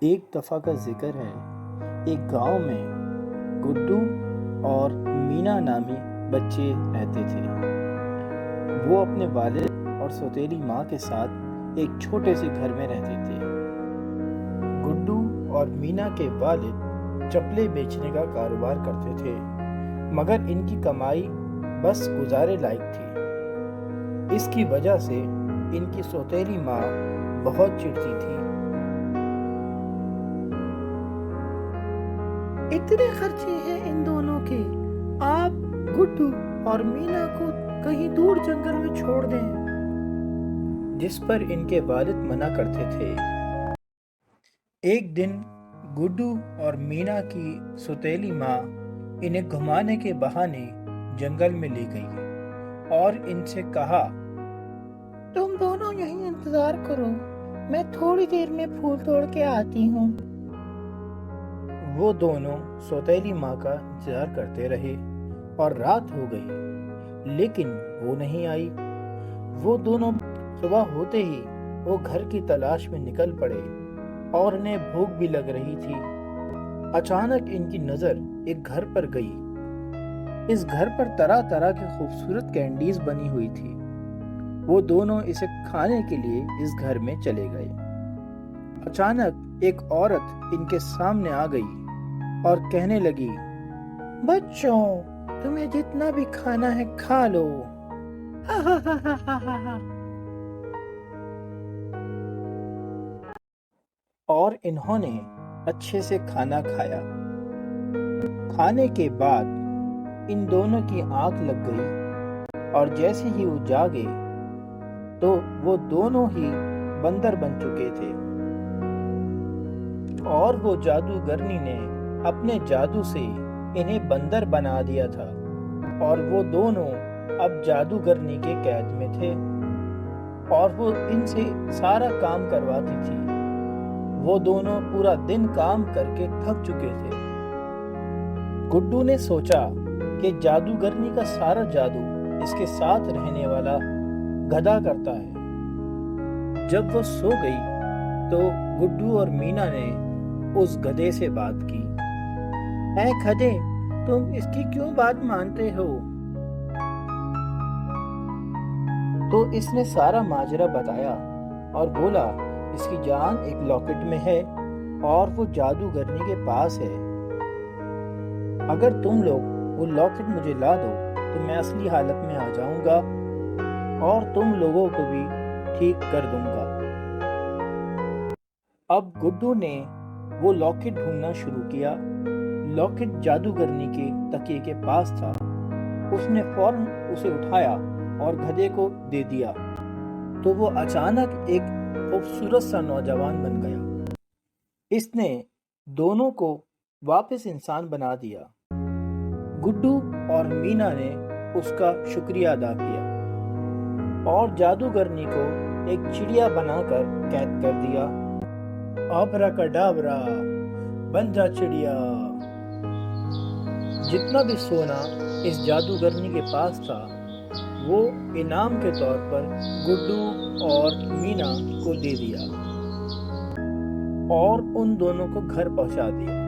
ایک دفعہ کا ذکر ہے، ایک گاؤں میں گڈو اور مینا نامی بچے رہتے تھے۔ وہ اپنے والد اور سوتیلی ماں کے ساتھ ایک چھوٹے سے گھر میں رہتے تھے۔ گڈو اور مینا کے والد چپلے بیچنے کا کاروبار کرتے تھے، مگر ان کی کمائی بس گزارے لائق تھی۔ اس کی وجہ سے ان کی سوتیلی ماں بہت چڑتی تھی۔ اتنے خرچے ہیں ان دونوں کے، آپ گڈو اور مینا کو کہیں دور جنگل میں چھوڑ دیں۔ جس پر ان کے والد منع کرتے تھے۔ ایک دن گڈو اور مینا کی سوتیلی ماں انہیں گھمانے کے بہانے جنگل میں لے گئی اور ان سے کہا، تم دونوں یہیں انتظار کرو، میں تھوڑی دیر میں پھول توڑ کے آتی ہوں۔ وہ دونوں سوتیلی ماں کا انتظار کرتے رہے اور رات ہو گئی، لیکن وہ نہیں آئی۔ وہ دونوں صبح ہوتے ہی وہ گھر کی تلاش میں نکل پڑے اور انہیں بھوک بھی لگ رہی تھی۔ اچانک ان کی نظر ایک گھر پر گئی۔ اس گھر پر طرح طرح کی خوبصورت کینڈیز بنی ہوئی تھی۔ وہ دونوں اسے کھانے کے لیے اس گھر میں چلے گئے۔ اچانک ایک عورت ان کے سامنے آ گئی اور کہنے لگی، بچوں، تمہیں جتنا بھی کھانا ہے کھا لو۔ اور انہوں نے اچھے سے کھانا کھایا۔ کھانے کے بعد ان دونوں کی آنکھ لگ گئی اور جیسے ہی وہ جاگے تو وہ دونوں ہی بندر بن چکے تھے، اور وہ جادوگرنی نے اپنے جادو سے انہیں بندر بنا دیا تھا، اور وہ دونوں اب جادوگرنی کے قید میں تھے اور وہ ان سے سارا کام کرواتی تھی۔ وہ دونوں پورا دن کام کر کے تھک چکے تھے۔ گڈو نے سوچا کہ جادوگرنی کا سارا جادو اس کے ساتھ رہنے والا گدھا کرتا ہے۔ جب وہ سو گئی تو گڈو اور مینا نے اس گدھے سے بات کی۔ اے گدھے، تم اس کی کیوں بات مانتے ہو؟ تو اس نے سارا ماجرا بتایا اور بولا، اس کی جان ایک لاکٹ میں ہے اور وہ جادوگرنی کے پاس ہے۔ اگر تم لوگ وہ لاکٹ مجھے لا دو تو میں اصلی حالت میں آ جاؤں گا اور تم لوگوں کو بھی ٹھیک کر دوں گا۔ اب گڈو نے وہ لاکٹ ڈھونڈنا شروع کیا۔ لاکٹ جادوگرنی کے تکیے کے پاس تھا۔ اس نے فوراً اسے اٹھایا اور گدھے کو دے دیا تو وہ اچانک ایک خوبصورت سا نوجوان بن گیا۔ اس نے دونوں کو واپس انسان بنا دیا۔ گڈو اور مینا نے اس کا شکریہ ادا کیا اور جادوگرنی کو ایک چڑیا بنا کر قید کر دیا۔ آبرا کڈابرا، بن جا چڑیا۔ جتنا بھی سونا اس جادوگرنی کے پاس تھا وہ انعام کے طور پر گڈو اور مینا کو دے دیا اور ان دونوں کو گھر پہنچا دیا۔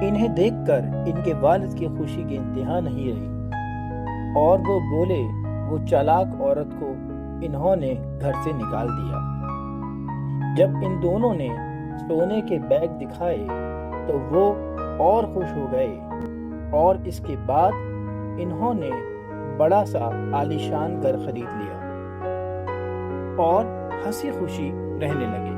انہیں دیکھ کر ان کے والد کی خوشی کی انتہا نہیں رہی اور وہ بولے، وہ چالاک عورت کو انہوں نے گھر سے نکال دیا۔ جب ان دونوں نے سونے کے بیگ دکھائے تو وہ اور خوش ہو گئے اور اس کے بعد انہوں نے بڑا سا عالیشان گھر خرید لیا اور ہنسی خوشی رہنے لگے۔